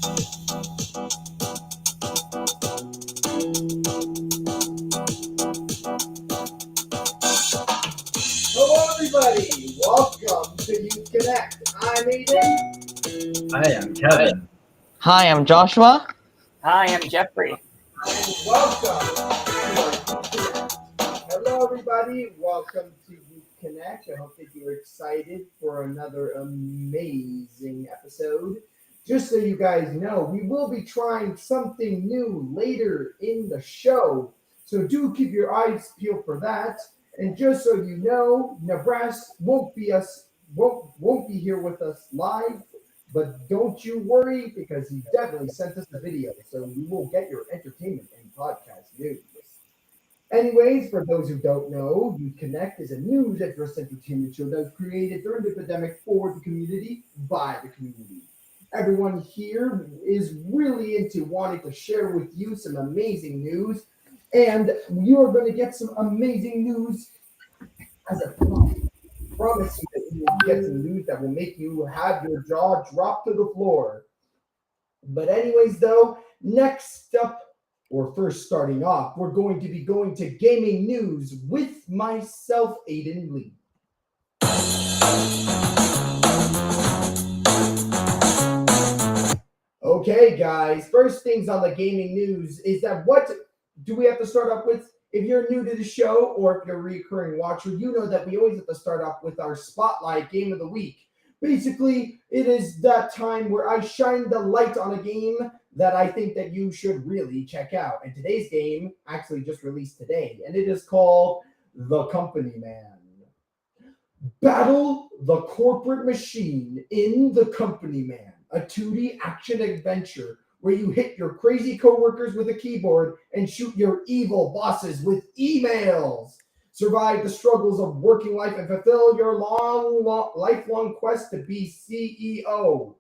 Hello, everybody. Welcome to Youth Connect. I'm Aiden. I am Kevin. Hi, I'm Joshua. Hi, I'm Jeffrey. And welcome to our Youth Connect. Hello, everybody. Welcome to Youth Connect. I hope that you're excited for another amazing episode. Just so you guys know, we will be trying something new later in the show. So do keep your eyes peeled for that. And just so you know, Nibras won't be here with us live, but don't you worry because he definitely sent us a video, so we will get your entertainment and podcast news. Anyways, for those who don't know, Youth Connect is a news address entertainment show that was created during the pandemic for the community by the community. Everyone here is really into wanting to share with you some amazing news. And you are going to get some amazing news as a promise you that you will get some news that will make you have your jaw drop to the floor. But anyways, though, next up, or first starting off, we're going to be going to gaming news with myself, Aiden Lee. Okay, guys, first things on the gaming news is that what do we have to start off with? If you're new to the show or if you're a recurring watcher, you know that we always have to start off with our Spotlight Game of the Week. Basically, it is that time where I shine the light on a game that I think that you should really check out. And today's game actually just released today, and it is called The Company Man. Battle the corporate machine in The Company Man, a 2D action adventure where you hit your crazy coworkers with a keyboard and shoot your evil bosses with emails. Survive the struggles of working life and fulfill your lifelong quest to be CEO.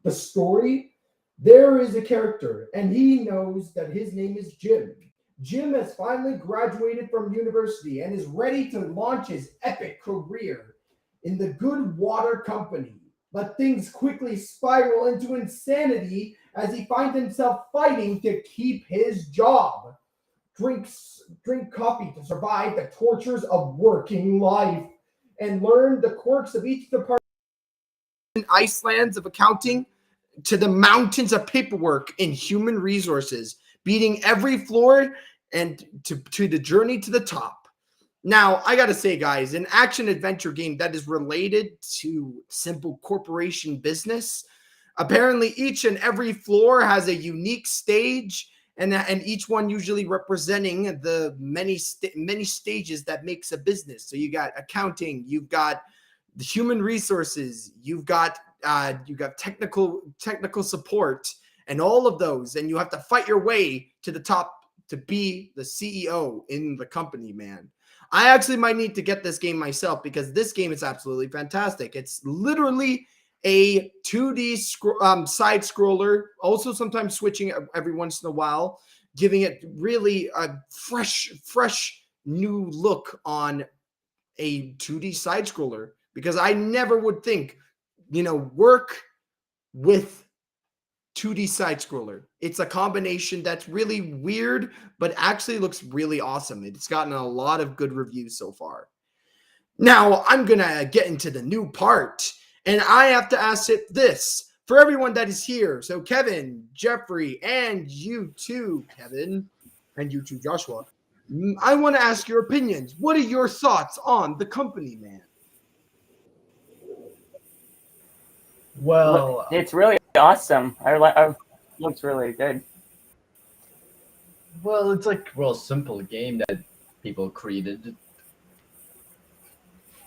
The story? There is a character, and he knows that his name is Jim. Jim has finally graduated from university and is ready to launch his epic career in the Good Water Company. But things quickly spiral into insanity as he finds himself fighting to keep his job. Drink coffee to survive the tortures of working life and learn the quirks of each department. Icelands of accounting to the mountains of paperwork in human resources, beating every floor and to the journey to the top. Now, I got to say, guys, an action adventure game that is related to simple corporation business. Apparently, each and every floor has a unique stage, and each one usually representing the many stages that makes a business. So you got accounting, you've got the human resources, you've got technical support, and all of those, and you have to fight your way to the top to be the CEO in The Company Man. I actually might need to get this game myself because this game is absolutely fantastic. It's literally a 2D side scroller, also sometimes switching every once in a while, giving it really a fresh new look on a 2D side scroller, because I never would think, work with 2D side scroller. It's a combination that's really weird, but actually looks really awesome. It's gotten a lot of good reviews so far. Now, I'm going to get into the new part, and I have to ask it this for everyone that is here. So Kevin, Jeffrey, and you too, Kevin, and you too, Joshua. I want to ask your opinions. What are your thoughts on The Company Man? Well, It's really awesome. I looks really good. well, it's like a real simple game that people created.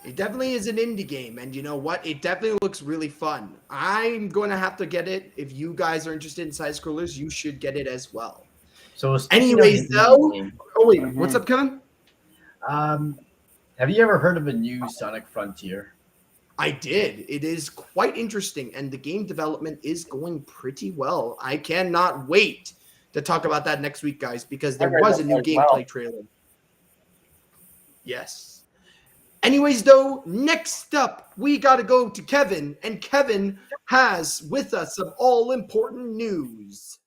It definitely is an indie game, and you know what? It definitely looks really fun. I'm going to have to get it. If you guys are interested in side scrollers, you should get it as well. So, Anyways, though, what's up, Kevin? Have you ever heard of a new Sonic Frontier? I did. It is quite interesting, and the game development is going pretty well. I cannot wait to talk about that next week, guys, because there was a new gameplay trailer. Yes. Anyways, though, next up, we got to go to Kevin, and Kevin has with us some all important news.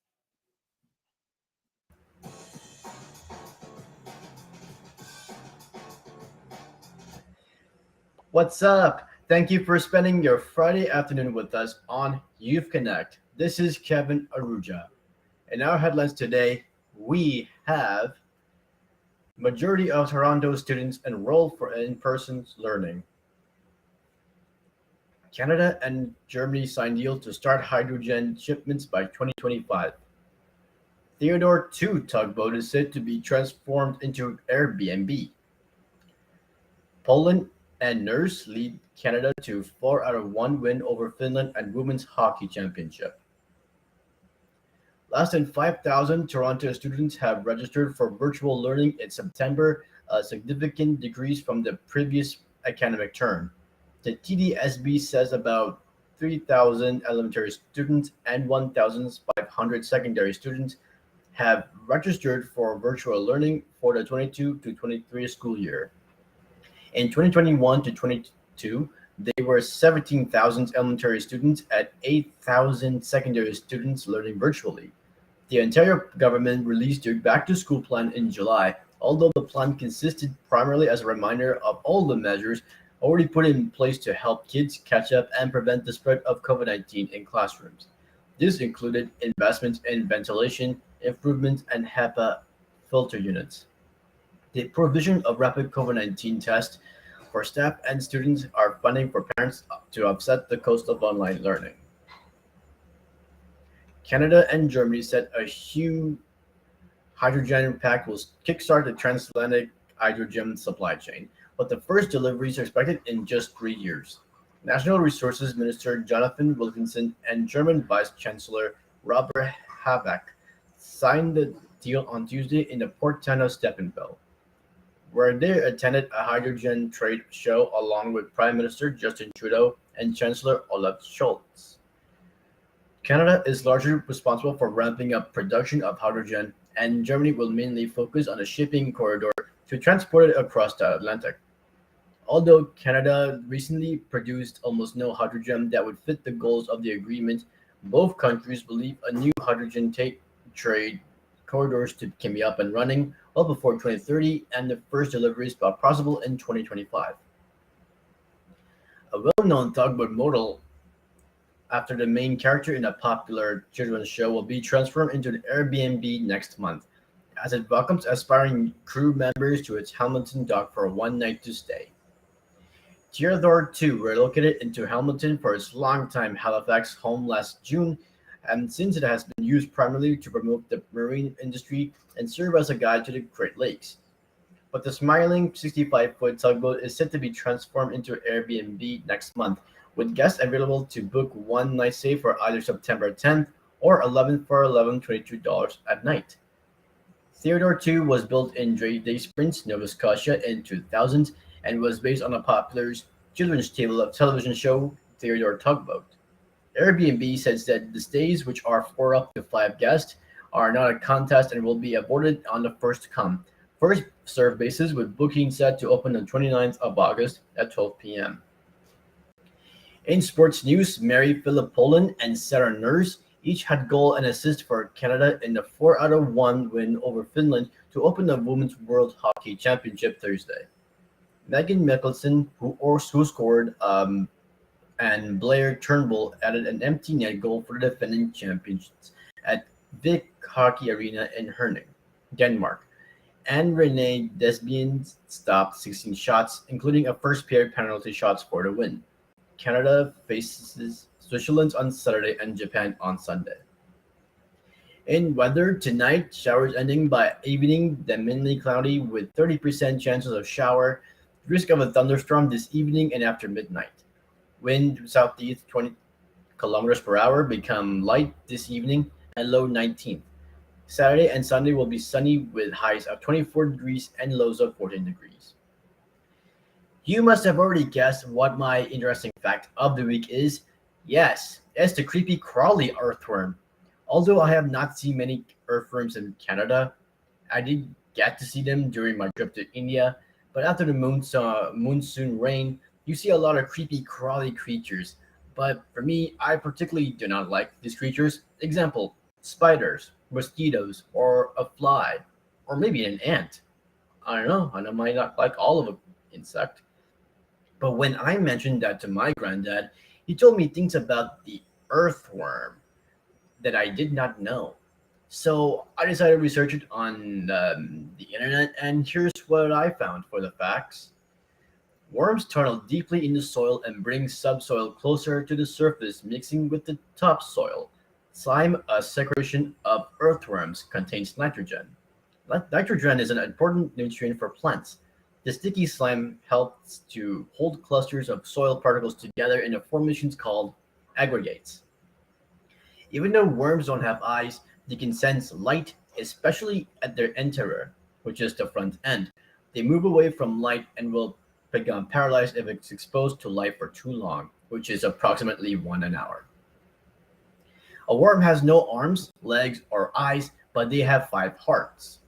What's up? Thank you for spending your Friday afternoon with us on Youth Connect. This is Kevin Aruja. In our headlines today, we have majority of Toronto students enroll for in-person learning. Canada and Germany signed deals to start hydrogen shipments by 2025. Theodore 2 tugboat is said to be transformed into Airbnb. Poland and Nurse lead Canada to 4 out of 1 win over Finland at Women's Hockey Championship. Less than 5,000 Toronto students have registered for virtual learning in September, a significant decrease from the previous academic term. The TDSB says about 3,000 elementary students and 1,500 secondary students have registered for virtual learning for the 22 to 23 school year. In 2021 to 22, there were 17,000 elementary students and 8,000 secondary students learning virtually. The Ontario government released their back-to-school plan in July, although the plan consisted primarily as a reminder of all the measures already put in place to help kids catch up and prevent the spread of COVID-19 in classrooms. This included investments in ventilation, improvements, and HEPA filter units. The provision of rapid COVID-19 tests for staff and students are funding for parents to offset the cost of online learning. Canada and Germany said a huge hydrogen pact will kickstart the transatlantic hydrogen supply chain, but the first deliveries are expected in just 3 years. National Resources Minister Jonathan Wilkinson and German Vice Chancellor Robert Habeck signed the deal on Tuesday in the port town of Stephenville, where they attended a hydrogen trade show along with Prime Minister Justin Trudeau and Chancellor Olaf Scholz. Canada is largely responsible for ramping up production of hydrogen, and Germany will mainly focus on a shipping corridor to transport it across the Atlantic. Although Canada recently produced almost no hydrogen that would fit the goals of the agreement, both countries believe a new hydrogen trade corridors can be up and running well before 2030, and the first deliveries are possible in 2025. A well-known tugboat model after the main character in a popular children's show will be transformed into an Airbnb next month, as it welcomes aspiring crew members to its Hamilton dock for one night to stay. Theodore 2 relocated into Hamilton for its longtime Halifax home last June, and since it has been used primarily to promote the marine industry and serve as a guide to the Great Lakes. But the smiling 65-foot tugboat is set to be transformed into Airbnb next month, with guests available to book one night stay for either September 10th or 11th for $11.22 at night. Theodore 2 was built in Day Springs, Nova Scotia in 2000 and was based on a popular children's television show, Theodore Tugboat. Airbnb says that the stays, which are for up to 5 guests, are not a contest and will be awarded on the first come, first served basis, with booking set to open on 29th of August at 12 p.m. In sports news, Mary Philippoulin and Sarah Nurse each had goal and assist for Canada in the 4 out of 1 win over Finland to open the Women's World Hockey Championship Thursday. Megan Mickelson, who scored, and Blair Turnbull added an empty net goal for the defending champions at Vik Hockey Arena in Herning, Denmark. And Renee Desbiens stopped 16 shots, including a first pair penalty shots for the win. Canada faces Switzerland on Saturday and Japan on Sunday. In weather, tonight, showers ending by evening, then mainly cloudy with 30% chances of shower, risk of a thunderstorm this evening and after midnight. Wind southeast 20 kilometers per hour become light this evening and low 19. Saturday and Sunday will be sunny with highs of 24 degrees and lows of 14 degrees. You must have already guessed what my interesting fact of the week is. Yes, it's the creepy crawly earthworm. Although I have not seen many earthworms in Canada, I did get to see them during my trip to India. But after the monsoon rain, you see a lot of creepy, crawly creatures. But for me, I particularly do not like these creatures. Example: spiders, mosquitoes, or a fly, or maybe an ant. I don't know. I might not like all of an insect. But when I mentioned that to my granddad, he told me things about the earthworm that I did not know. So I decided to research it on the internet, and here's what I found for the facts. Worms tunnel deeply in the soil and bring subsoil closer to the surface, mixing with the topsoil. Slime, a secretion of earthworms, contains nitrogen. Nitrogen is an important nutrient for plants. The sticky slime helps to hold clusters of soil particles together in formations called aggregates. Even though worms don't have eyes, they can sense light, especially at their anterior, which is the front end. They move away from light and will become paralyzed if it's exposed to light for too long, which is approximately 1 hour. A worm has no arms, legs, or eyes, but they have 5 hearts.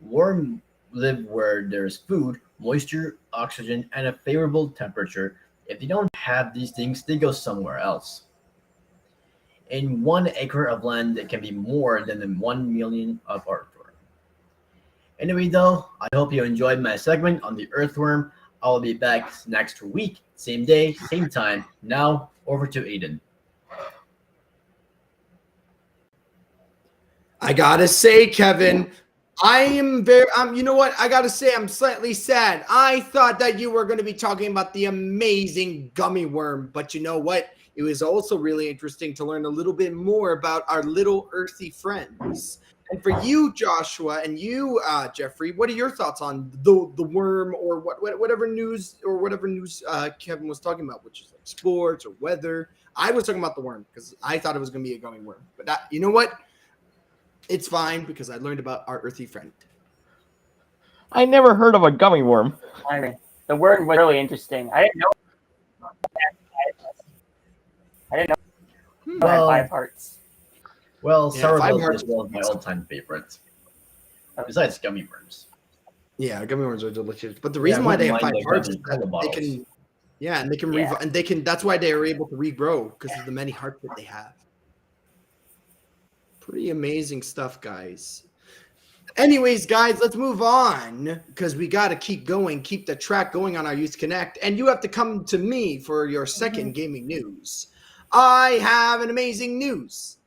Worms live where there's food, moisture, oxygen, and a favorable temperature. If they don't have these things, they go somewhere else. In 1 acre of land, there can be more than 1 million of earthworm. Anyway, though, I hope you enjoyed my segment on the earthworm. I'll be back next week, same day, same time. Now, over to Aiden. I gotta say, Kevin, I am very, you know what? I gotta say, I'm slightly sad. I thought that you were going to be talking about the amazing gummy worm, but you know what? It was also really interesting to learn a little bit more about our little earthy friends. And for you, Joshua, and you, Jeffrey, what are your thoughts on the worm, or whatever news Kevin was talking about, which is like sports or weather? I was talking about the worm because I thought it was going to be a gummy worm. But you know what? It's fine because I learned about our earthy friend. I never heard of a gummy worm. I mean, the word was really interesting. I didn't know. I didn't know it had Well, 5 hearts. well, Yeah, sourdough 5 hearts. is one of my all-time favorites. Besides gummy worms. Yeah, gummy worms are delicious. But the Yeah, reason I why they wouldn't have mind 5 the hearts is Coca-Cola that they bottles. can, yeah, and they can Yeah. and they can. That's why they are able to regrow because of the many hearts that they have. Pretty amazing stuff, guys. Anyways, guys, let's move on because we got to keep going, keep the track going on our Youth Connect. And you have to come to me for your second gaming news. I have an amazing news.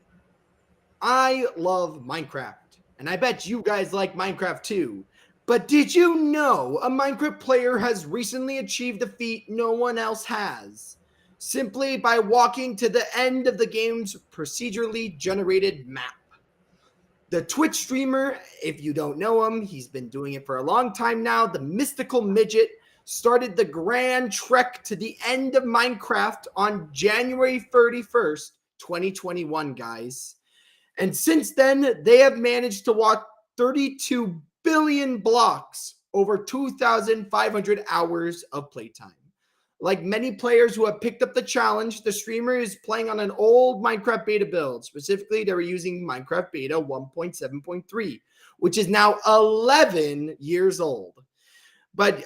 I love Minecraft, and I bet you guys like Minecraft too. But did you know a Minecraft player has recently achieved a feat no one else has? Simply by walking to the end of the game's procedurally generated map. The Twitch streamer, if you don't know him, he's been doing it for a long time now. The Mystical Midget started the grand trek to the end of Minecraft on January 31st, 2021, guys. And since then, they have managed to walk 32 billion blocks over 2,500 hours of playtime. Like many players who have picked up the challenge, the streamer is playing on an old Minecraft beta build. Specifically, they were using Minecraft beta 1.7.3, which is now 11 years old. But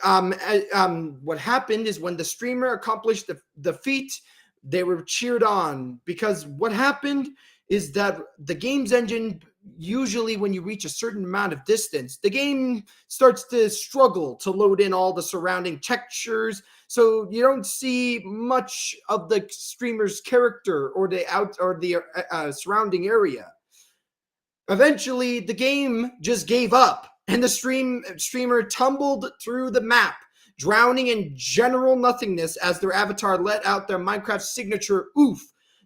what happened is when the streamer accomplished the feat, they were cheered on because what happened is that the game's engine, usually when you reach a certain amount of distance, the game starts to struggle to load in all the surrounding textures. So you don't see much of the streamer's character or the surrounding area. Eventually, the game just gave up, and the streamer tumbled through the map, drowning in general nothingness as their avatar let out their Minecraft signature oof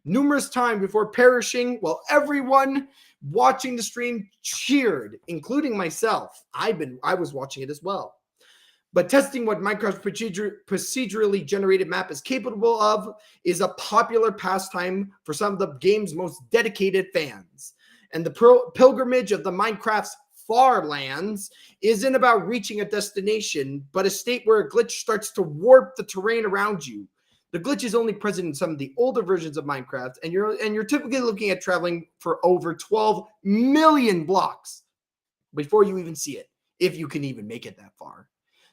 numerous times before perishing, while everyone watching the stream cheered, including myself. I was watching it as well. But testing what Minecraft's procedurally generated map is capable of is a popular pastime for some of the game's most dedicated fans. And the pilgrimage of the Minecraft's far lands isn't about reaching a destination, but a state where a glitch starts to warp the terrain around you. The glitch is only present in some of the older versions of Minecraft, and you're typically looking at traveling for over 12 million blocks before you even see it, if you can even make it that far.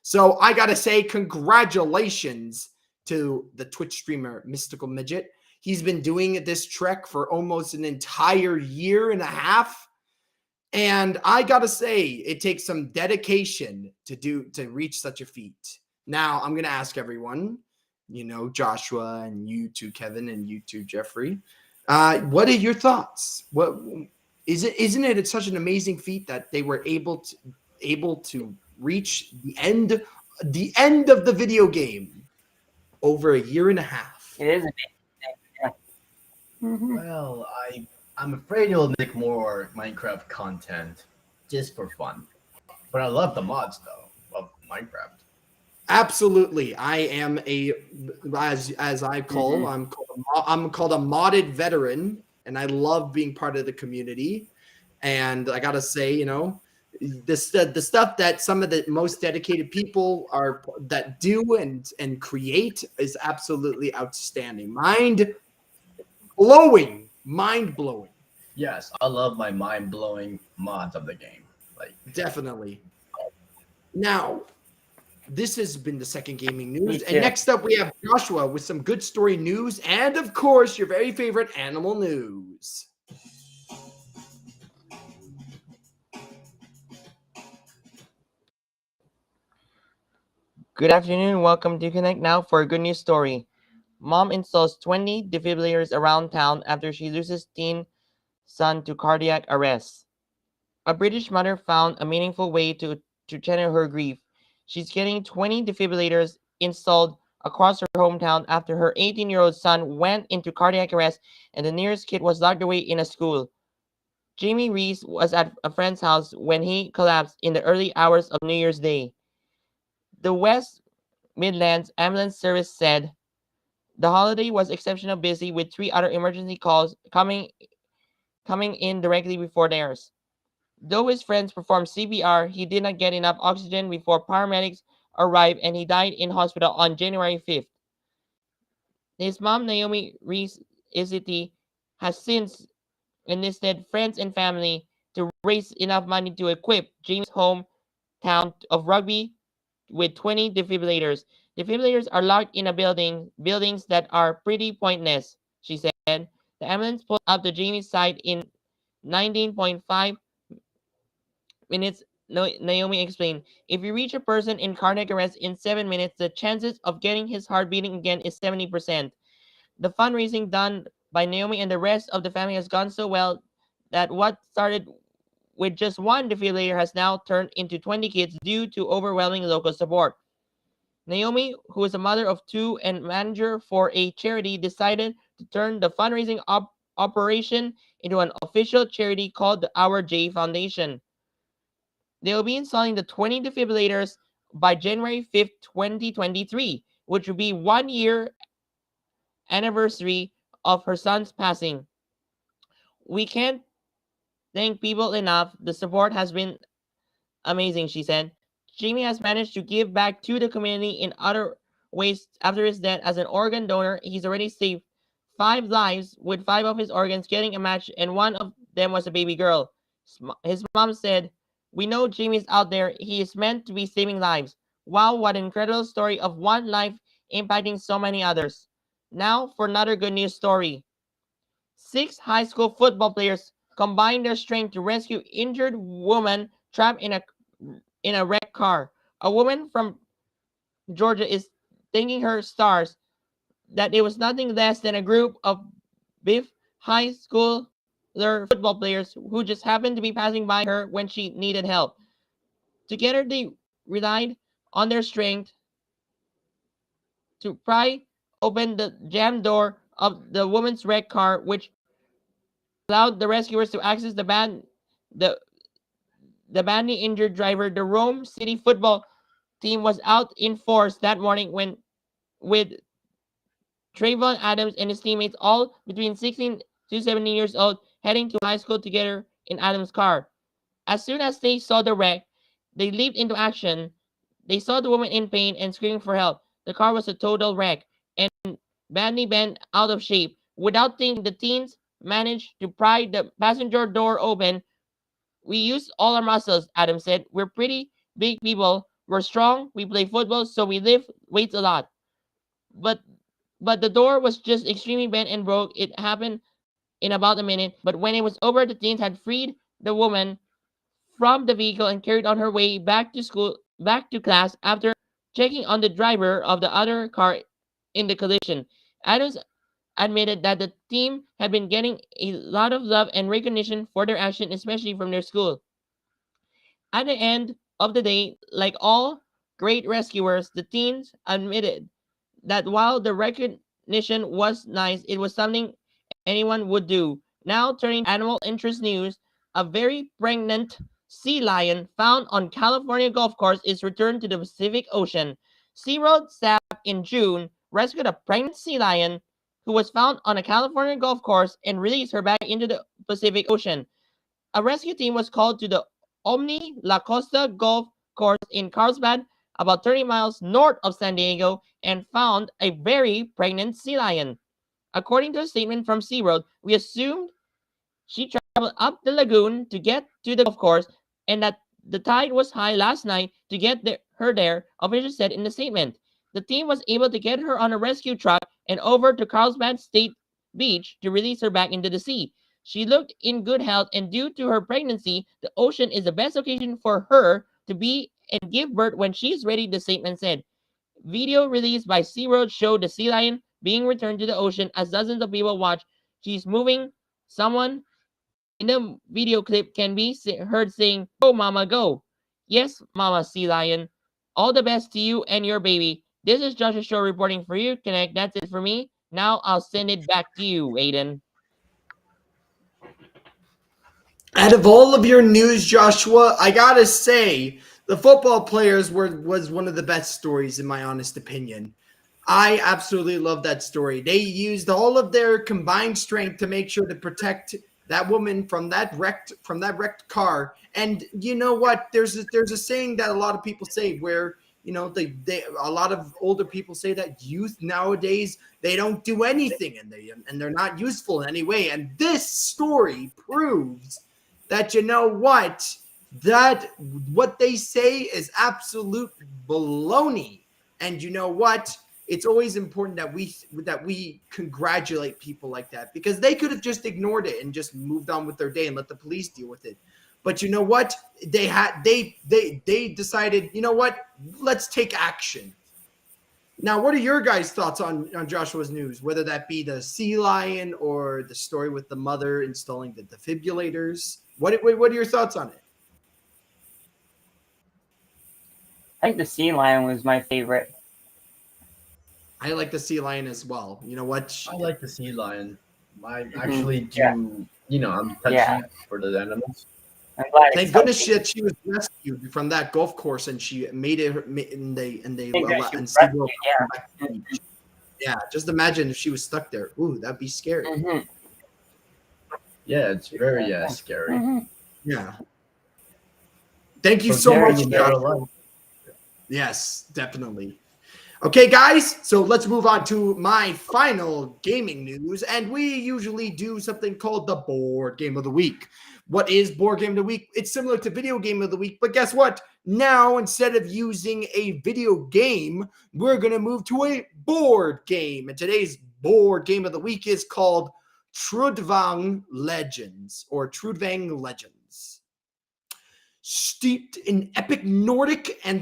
So I got to say congratulations to the Twitch streamer Mystical Midget. He's been doing this trek for almost an entire year and a half. And I got to say, it takes some dedication to reach such a feat. Now, I'm going to ask everyone, Joshua and you too, Kevin, and you too, Jeffrey. What are your thoughts? What isn't it? It's such an amazing feat that they were able to reach the end of the video game over a year and a half. It is. Yeah. Well, I'm afraid it'll make more Minecraft content just for fun. But I love the mods though of Minecraft. Absolutely, I am as I call I'm called a modded veteran, and I love being part of the community. And I gotta say, the stuff that some of the most dedicated people that do and create is absolutely outstanding. Mind blowing. Yes, I love my mind-blowing mods of the game. Definitely. Now, this has been the second gaming news. Me And too. next up, we have Joshua with some good story news. And of course, your very favorite animal news. Good afternoon. Welcome to Connect Now for a good news story. Mom installs 20 defibrillators around town after she loses teen son to cardiac arrest. A British mother found a meaningful way to channel her grief. She's getting 20 defibrillators installed across her hometown after her 18-year-old son went into cardiac arrest and the nearest kid was locked away in a school. Jamie Reese was at a friend's house when he collapsed in the early hours of New Year's Day. The West Midlands Ambulance Service said the holiday was exceptionally busy with 3 other emergency calls coming in directly before theirs. Though his friends performed CPR, he did not get enough oxygen before paramedics arrived and he died in hospital on January 5th. His mom, Naomi Reese Isity, has since enlisted friends and family to raise enough money to equip James' hometown of Rugby with 20 defibrillators. Defibrillators are locked in buildings that are pretty pointless, she said. The ambulance pulled up to Jamie's side in 19.5 minutes, Naomi explained. If you reach a person in cardiac arrest in 7 minutes, the chances of getting his heart beating again is 70%. The fundraising done by Naomi and the rest of the family has gone so well that what started with just one defibrillator has now turned into 20 kids due to overwhelming local support. Naomi, who is a mother of 2 and manager for a charity, decided to turn the fundraising operation into an official charity called the Our J Foundation. They will be installing the 20 defibrillators by January 5th, 2023, which will be 1 year anniversary of her son's passing. We can't thank people enough. The support has been amazing, she said. Jamie has managed to give back to the community in other ways after his death. As an organ donor, he's already saved 5 lives, with 5 of his organs getting a match, and 1 of them was a baby girl. His mom said, "We know Jamie's out there. He is meant to be saving lives. Wow, what an incredible story of one life impacting so many others." Now for another good news story. 6 high school football players combined their strength to rescue injured woman trapped in a wrecked car. A woman from Georgia is thanking her stars that it was nothing less than a group of Biff high school football players who just happened to be passing by her when she needed help. Together, they relied on their strength to pry open the jammed door of the woman's wrecked car, which allowed the rescuers to access the badly injured driver. The Rome City football team was out in force that morning with Trayvon Adams and his teammates, all between 16 to 17 years old, heading to high school together in Adams' car. As soon as they saw the wreck, they leaped into action. They saw the woman in pain and screaming for help. The car was a total wreck and badly bent out of shape. Without thinking, the teens managed to pry the passenger door open. "We used all our muscles," Adams said. "We're pretty big people. We're strong. We play football, so we lift weights a lot. But the door was just extremely bent and broke. It happened in about a minute. But when it was over, the teens had freed the woman from the vehicle and carried on her way back to class after checking on the driver of the other car in the collision. Adams admitted that the team had been getting a lot of love and recognition for their action, especially from their school. At the end of the day, like all great rescuers, the teens admitted that while the recognition was nice, it was something anyone would do. Now, turning to animal interest news, a very pregnant sea lion found on California Gulf course is returned to the Pacific Ocean. SeaWorld staff in June rescued a pregnant sea lion who was found on a California Gulf course and released her back into the Pacific Ocean. A rescue team was called to the Omni La Costa Golf Course in Carlsbad, about 30 miles north of San Diego, and found a very pregnant sea lion. According to a statement from SeaWorld, we assumed she traveled up the lagoon to get to the golf course and that the tide was high last night to get her there, officials said in the statement. The team was able to get her on a rescue truck and over to Carlsbad State Beach to release her back into the sea. She looked in good health, and due to her pregnancy, the ocean is the best occasion for her to be and give birth when she's ready, the statement said. Video released by SeaWorld showed the sea lion being returned to the ocean as dozens of people watch. She's moving. Someone in the video clip can be heard saying, "Go, mama, go." Yes, mama sea lion. All the best to you and your baby. This is Joshua Show reporting for you. Connect. That's it for me. Now I'll send it back to you, Aiden. Out of all of your news, Joshua, I gotta say the football players was one of the best stories in my honest opinion. I absolutely love that story. They used all of their combined strength to make sure to protect that woman from that wrecked car. And you know what? There's a saying that a lot of people say where they a lot of older people say that youth nowadays, they don't do anything and they're not useful in any way. And this story proves that that what they say is absolute baloney. And you know what? It's always important that we congratulate people like that, because they could have just ignored it and just moved on with their day and let the police deal with it. But you know what? They decided, you know what? Let's take action. Now, what are your guys' thoughts on Joshua's news, whether that be the sea lion or the story with the mother installing the defibrillators? What are your thoughts on it? I think the sea lion was my favorite. I like the sea lion as well. You know what? I like the sea lion. I actually do. Yeah. I'm touchy for the animals. I'm glad. Thank goodness that she was rescued from that golf course and she made it. And they Rescued, yeah. Just imagine if she was stuck there. Ooh, that'd be scary. Mm-hmm. Yeah, it's very scary. Mm-hmm. Yeah. Thank you so much, Josh. Yes, definitely. Okay, guys, so let's move on to my final gaming news. And we usually do something called the board game of the week. What is board game of the week? It's similar to video game of the week, but guess what? Now, instead of using a video game, we're going to move to a board game. And today's board game of the week is called Trudvang Legends, or Trudvang Legends. Steeped in epic Nordic and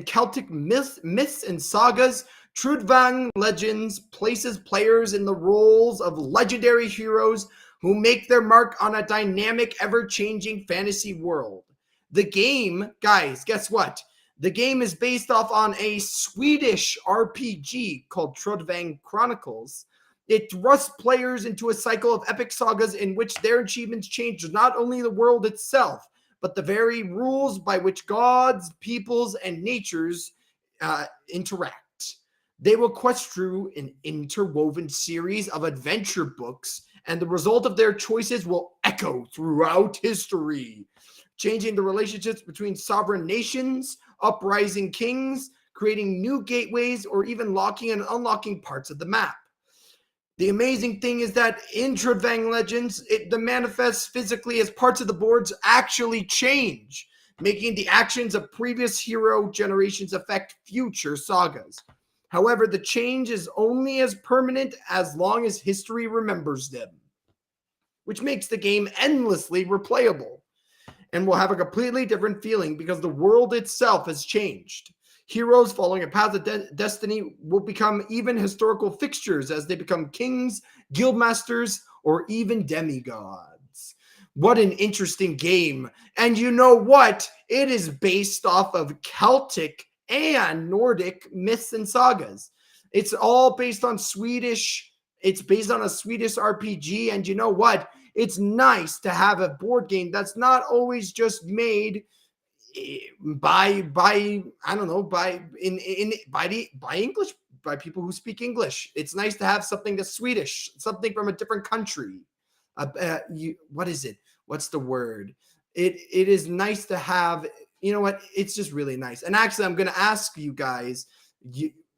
Celtic myths and sagas, Trudvang Legends places players in the roles of legendary heroes who make their mark on a dynamic, ever-changing fantasy world. The game, guys, guess what? The game is based off on a Swedish RPG called Trudvang Chronicles. It thrusts players into a cycle of epic sagas in which their achievements change not only the world itself, but the very rules by which gods, peoples, and natures interact. They will quest through an interwoven series of adventure books, and the result of their choices will echo throughout history, changing the relationships between sovereign nations, uprising kings, creating new gateways, or even locking and unlocking parts of the map. The amazing thing is that in Trudvang Legends, the manifests physically as parts of the boards actually change. making the actions of previous hero generations affect future sagas. However, the change is only as permanent as long as history remembers them, which makes the game endlessly replayable and will have a completely different feeling because the world itself has changed. Heroes following a path of destiny will become even historical fixtures as they become kings, guildmasters, or even demigods. What an interesting game. And you know what? It is based off of Celtic and Nordic myths and sagas. It's all based on Swedish. It's based on a Swedish RPG. And you know what? It's nice to have a board game that's not always just made by I don't know by English, by people who speak English. It's nice to have something that's Swedish, something from a different country. What is it? What's the word? It is nice to have. You know what? It's just really nice. And actually, I'm going to ask you guys,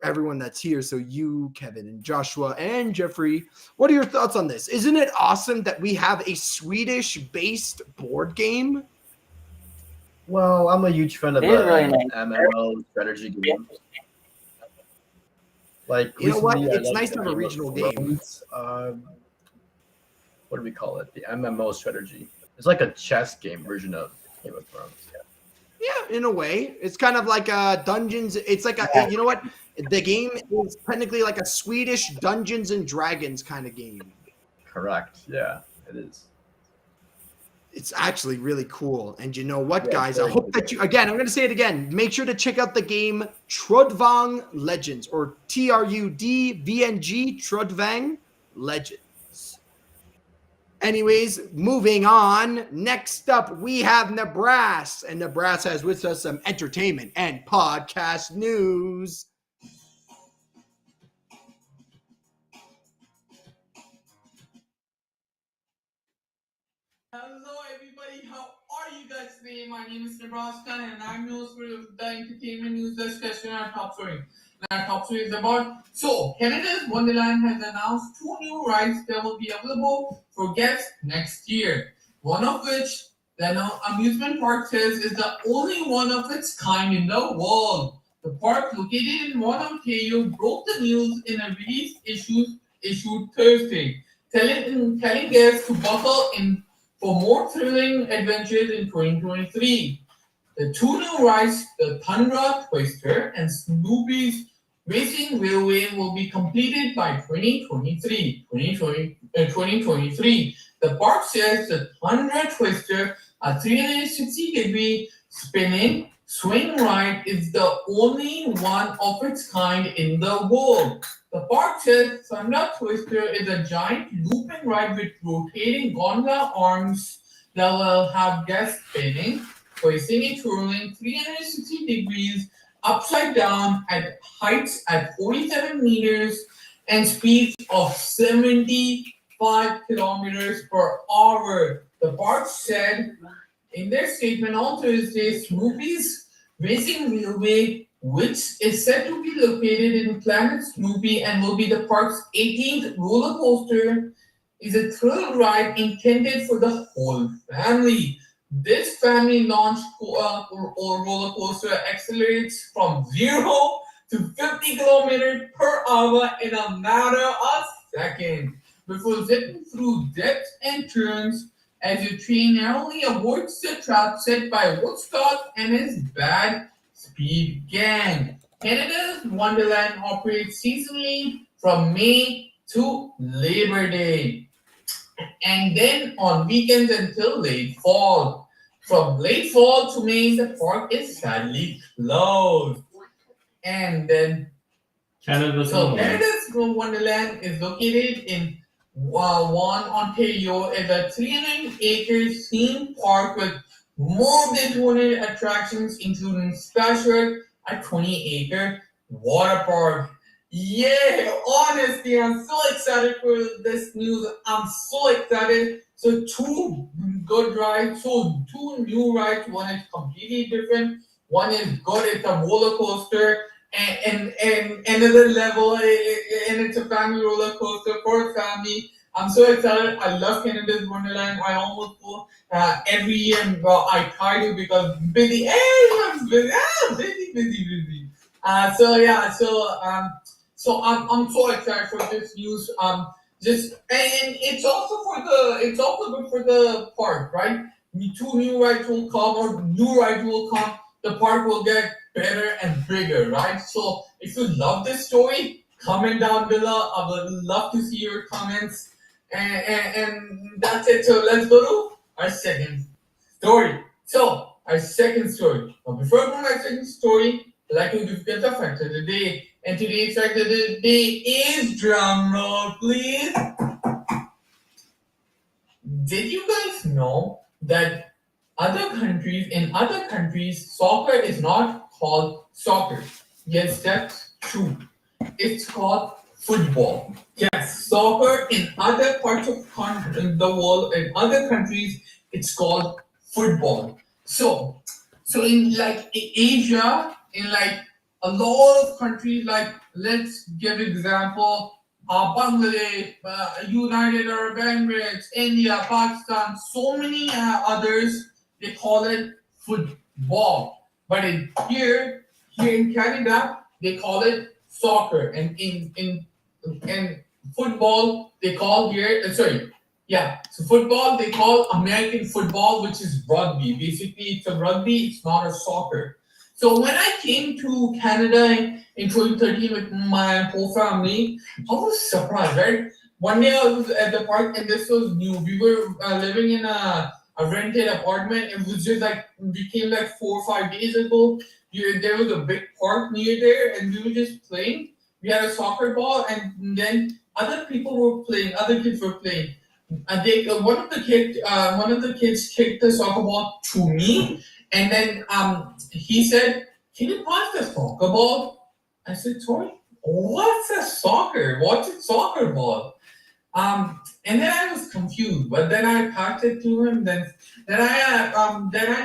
everyone that's here, so you, Kevin, and Joshua, and Jeffrey, what are your thoughts on this? Isn't it awesome that we have a Swedish-based board game? Well, I'm a huge fan of It is really nice. MMO strategy game. Like, You know what? recently, I It's liked nice to have a Game of regional game. Thrones. What do we call it? The MMO strategy. It's like a chess game version of Game of Thrones. Yeah, in a way. It's kind of like Dungeons. It's like a, you know what? The game is technically like a Swedish Dungeons and Dragons kind of game. Correct. Yeah, it is. It's actually really cool. And you know what, Yeah, guys? I very hope good. that you, again, I'm going to say it again. Make sure to check out the game Trudvang Legends, or TRUDVNG, Trudvang Legends. Anyways, moving on. Next up, we have Nibras. And Nibras has with us some entertainment and podcast news. Hello everybody, how are you guys today? My name is Nibras Khan and I'm your host for the entertainment news discussion at Top Story. Now Top Story is about, so Canada's Wonderland has announced 2 new rides that will be available for guests next year. One of which, the amusement park says, is the only one of its kind in the world. The park, located in Vaughan, Ontario, broke the news in a release issued Thursday, telling guests to buckle in for more thrilling adventures in 2023. The 2 new rides, the Tundra Twister and Snoopy's Racing Railway, will be completed by 2023. The park says the Tundra Twister, a 360-degree spinning swing ride, is the only one of its kind in the world. The park says Thunder Twister is a giant looping ride with rotating gondola arms that will have guests spinning, twisting and twirling 360 degrees upside down at heights at 47 meters and speeds of 75 kilometers per hour. The park said in their statement on Thursday, Snoopy's Racing Railway, which is said to be located in Planet Snoopy and will be the park's 18th roller coaster, is a thrill ride intended for the whole family. This family launched roller coaster accelerates from 0 to 50 kilometers per hour in a matter of seconds before zipping through dips and turns as your train narrowly avoids the trap set by Woodstock and his bad speed gang. Canada's Wonderland operates seasonally from May to Labor Day, and then on weekends until late fall. From late fall to May, the park is sadly closed. And then, Canada's Canada's Wonderland is located in Vaughan, Ontario, is a 300-acre theme park with more than 200 attractions, including Splashback, a 20-acre water park. Yeah, honestly, I'm so excited for this news. I'm so excited. So 2 good rides, so 2 new rides. One is completely different. One is good. It's a roller coaster, and another level, and it's a family roller coaster for a family. I'm so excited. I love Canada's Wonderland. I almost go every year. And, well, I try to because busy. Everyone's busy. Busy. So yeah. So I'm so excited for this news. Just and it's also good for the park, right? Two new rides will come or new rides will come. The park will get better and bigger, right? So if you love this story, comment down below. I would love to see your comments. And that's it. So let's go to our second story. So our second story. But before I go to my second story, I'd like to give the fact of the day. And today's fact of the day is drum roll, please. Did you guys know that in other countries, soccer is not called soccer? Yes, that's true. It's called football. Yes, soccer in other parts of the world, in other countries, it's called football. So in like Asia, in like a lot of countries, like let's give example, Bangladesh, United Arab Emirates, India, Pakistan, so many others, they call it football. But here in Canada, they call it soccer, and in football they call here so football they call American football, which is rugby. Basically, it's a rugby. It's not a soccer. So when I came to Canada in 2013 with my whole family, I was surprised, right? One day I was at the park and this was new. We were living in a rented apartment. It was just like we came like 4 or 5 days ago. There was a big park near there, and we were just playing. We had a soccer ball, and then other people were playing. Other kids were playing. One of the kids kicked the soccer ball to me, and then he said, "Can you pass the soccer ball?" I said, "Sorry, what's a soccer? What's a soccer ball?" And then I was confused, but then I passed it to him. Then I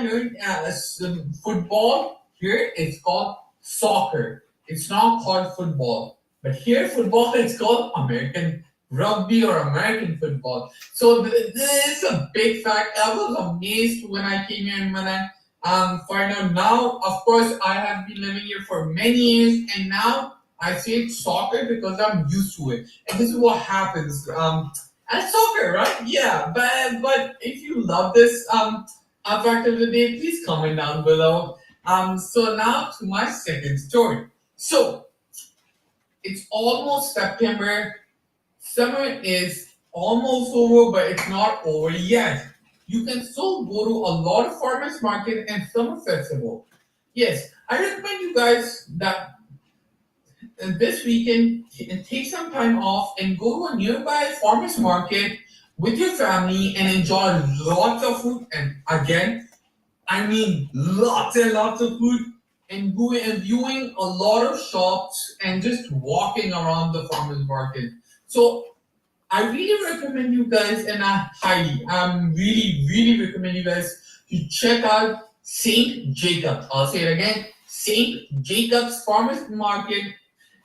learned football here is called soccer. It's not called football, but here football is called American rugby or American football. So this is a big fact. I was amazed when I came here and when I find out now. Of course, I have been living here for many years, and now I say soccer because I'm used to it. And this is what happens. And soccer, right? Yeah. But if you love this fact of the day, please comment down below. So now to my second story. So it's almost September. Summer is almost over, but it's not over yet. You can still go to a lot of farmers market and summer festival. Yes, I recommend you guys that this weekend take some time off and go to a nearby farmers market with your family and enjoy lots of food. And again, I mean lots and lots of food, and going and viewing a lot of shops and just walking around the farmers market. So I really recommend you guys, and really recommend you guys to check out St. Jacobs. I'll say it again, St. Jacobs Farmers Market,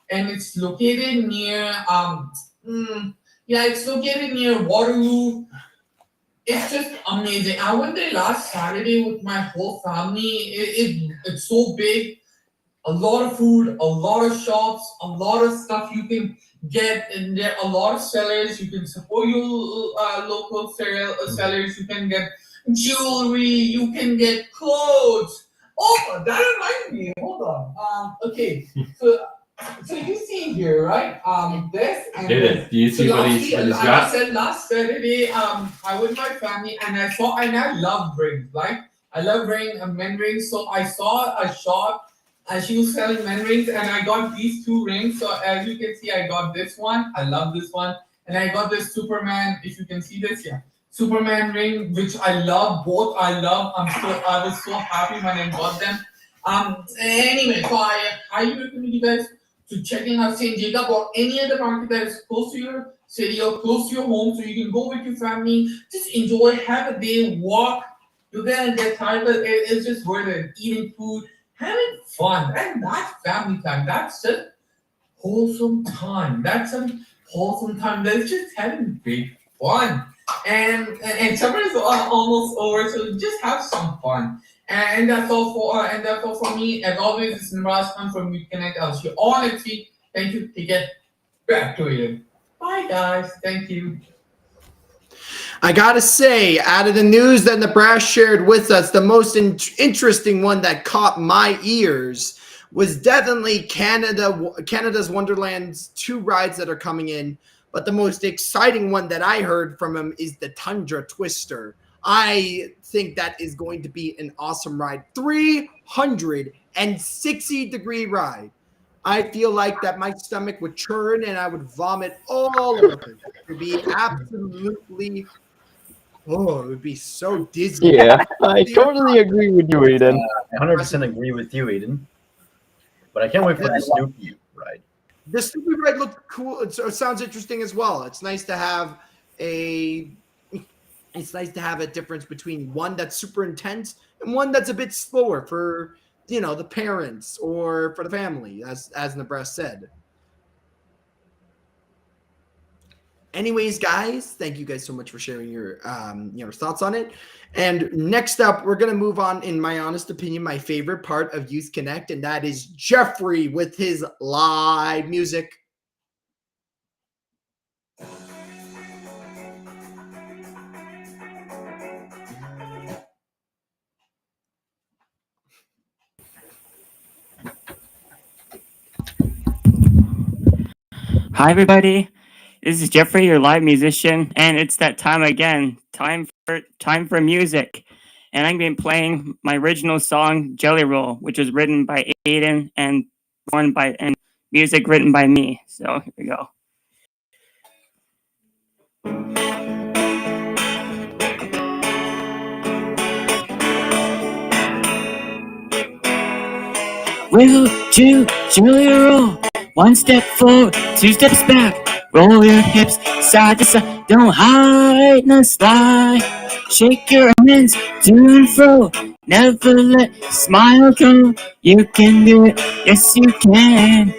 and it's located near it's located near Waterloo. It's just amazing. I went there last Saturday with my whole family. It's so big. A lot of food, a lot of shops, a lot of stuff you can get, and there are a lot of sellers. You can support your local sellers. You can get jewelry. You can get clothes. Oh, that reminds me. Hold on. Okay. So you see here, right? This and this. Do you see what he's I got? said last Saturday, I with my family, and I love rings. Like I love men rings. So I saw a shop, and she was selling men rings, and I got these 2 rings. So as you can see, I got this one. I love this one, and I got this Superman. If you can see this, yeah, Superman ring, which I love. Both I love. I was so happy when I got them. Anyway, so I highly recommend you guys to checking out St. Jacob or any other market that is close to your city or close to your home, so you can go with your family, just enjoy, have a day, walk. You're gonna get tired, but it's just worth it. Eating food, having fun, and that's family time. That's just wholesome time. That's some wholesome time. Let's just having big fun. And summer is almost over, so just have some fun. And that's all for me. As always, it's Nibras Khan from Youth Connect. I'll see you all next week. Thank you. Take it back to you. Bye, guys. Thank you. I gotta say, out of the news that Nibras shared with us, the most interesting one that caught my ears was definitely Canada's Wonderland's 2 rides that are coming in. But the most exciting one that I heard from him is the Tundra Twister. I think that is going to be an awesome ride. 360-degree ride. I feel like that my stomach would churn and I would vomit all over it. It would be absolutely, it would be so dizzy. Yeah, I totally agree with you, Aiden. I 100% agree with you, Aiden. But I can't wait for the Snoopy ride. The Snoopy ride looked cool. It sounds interesting as well. It's nice to have a difference between one that's super intense and one that's a bit slower for the parents or for the family, as Nibras said. Anyways, guys, thank you guys so much for sharing your thoughts on it. And next up, we're gonna move on, in my honest opinion, my favorite part of Youth Connect, and that is Jeffrey with his live music. Hi, everybody. This is Jeffrey, your live musician, and it's that time again. Time for music. And I'm going to be playing my original song, Jelly Roll, which was written by Aiden and music written by me. So here we go. Wiggle, chew, jelly roll. 1 step forward, 2 steps back. Roll your hips side to side. Don't hide, no slide. Shake your hands to and fro. Never let smile go. You can do it, yes you can.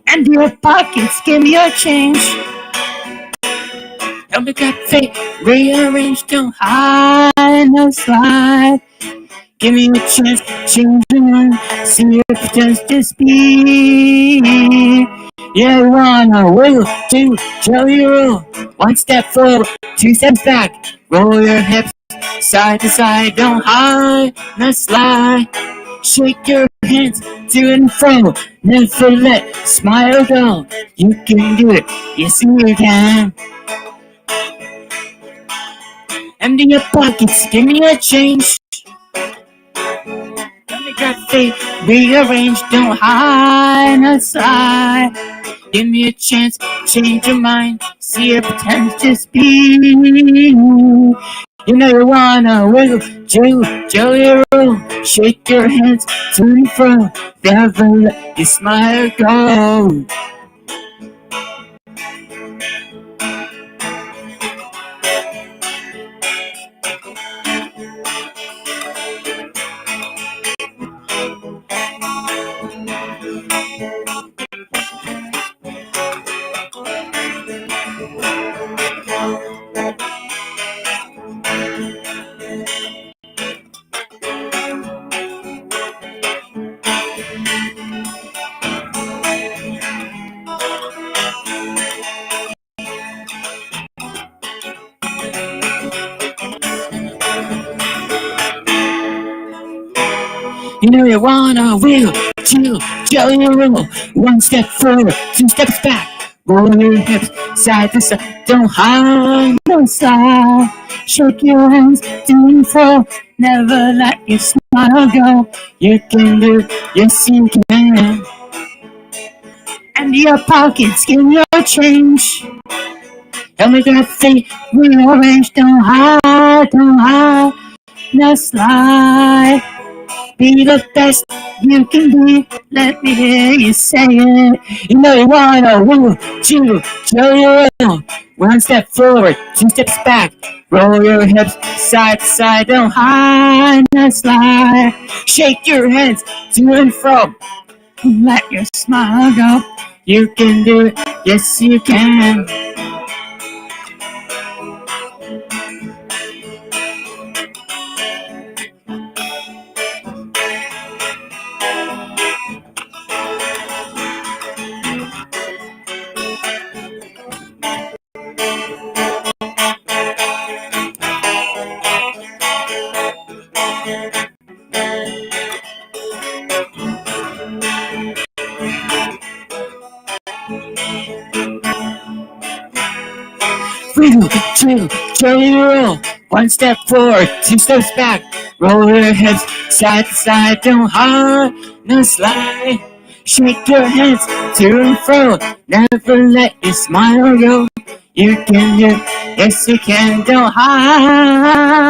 And your pockets, give me your change. Don't be got fake, rearrange. Don't hide, no slide. Give me a chance, change your mind, see your potential to speed. Yeah, you wanna wiggle, do jelly roll. 1 step forward, 2 steps back. Roll your hips side to side, don't hide, no slide. Shake your hands to and fro, never let smile go. You can do it, yes you can. Empty your pockets, give me a change. Got faith, rearrange, don't hide aside. Give me a chance, change your mind, see your potential speed. You know you wanna wiggle, jelly roll. Shake your hands to and fro, never let your smile go. You know you wanna wiggle, jelly roll. 1 step forward, 2 steps back. Roll your hips side to side, don't hide, no slide. Shake your hands to and fro, never let your smile go. You can do it, yes you can. And your pockets give your change. Help me get feet rearrange, don't hide, no slide. Be the best you can be. Let me hear you say it. You know you wanna wiggle, jelly roll. 1 step forward, 2 steps back. Roll your hips side to side. Don't hide, no slide. Shake your hands to and fro. Let your smile go. You can do it. Yes, you can. Wiggle, jiggle, jelly roll. One step forward, two steps back. Roll your hips side to side, don't hard, no slide. Shake your hands to and fro. Never let your smile go. You can do, yes you can, don't hide,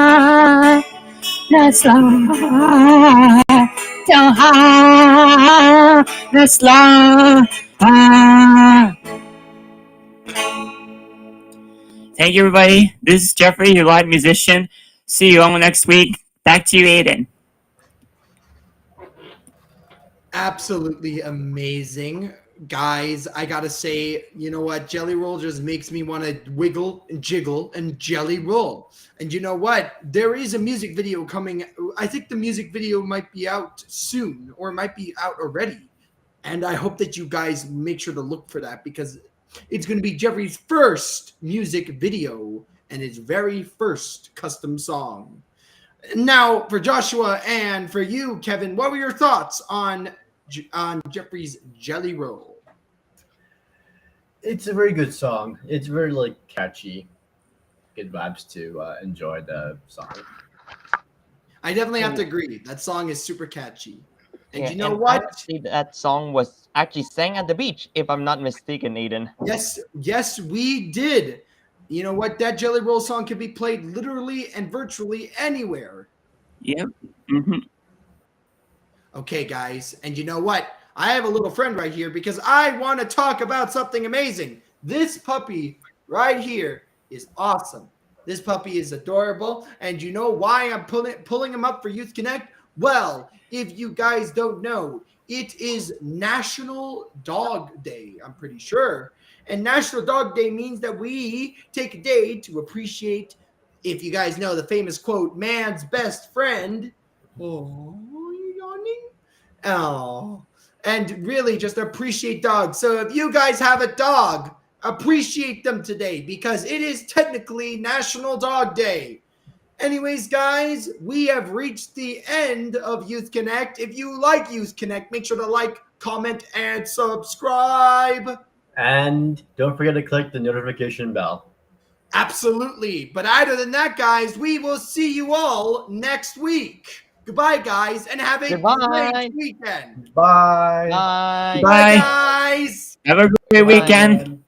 no slide. Don't hide, no slide. Thank you, everybody. This is Jeffrey, your live musician. See you all next week. Back to you, Aiden. Absolutely amazing. Guys, I gotta say, you know what? Jelly Roll just makes me want to wiggle and jiggle and jelly roll. And you know what? There is a music video coming. I think the music video might be out soon, or it might be out already. And I hope that you guys make sure to look for that, because it's going to be Jeffrey's first music video and his very first custom song. Now, for Joshua and for you, Kevin, what were your thoughts on Jeffrey's Jelly Roll? It's a very good song. It's very catchy. Good vibes to enjoy the song. I definitely have to agree. That song is super catchy. And Yeah, you know and what? actually, that song was actually sang at the beach, if I'm not mistaken, Aiden. Yes, we did. You know what? That Jelly Roll song can be played literally and virtually anywhere. Yep. Mm-hmm. Okay, guys. And you know what? I have a little friend right here because I want to talk about something amazing. This puppy right here is awesome. This puppy is adorable. And you know why I'm pulling him up for Youth Connect? Well, if you guys don't know, it is National Dog Day, I'm pretty sure. And National Dog Day means that we take a day to appreciate, if you guys know the famous quote, man's best friend. Oh, you yawning? Oh, and really just appreciate dogs. So if you guys have a dog, appreciate them today, because it is technically National Dog Day. Anyways, guys, we have reached the end of Youth Connect. If you like Youth Connect, make sure to like, comment, and subscribe. And don't forget to click the notification bell. Absolutely. But other than that, guys, we will see you all next week. Goodbye, guys, and have a Goodbye. great weekend. Bye. Bye. Bye, guys. Have a great weekend.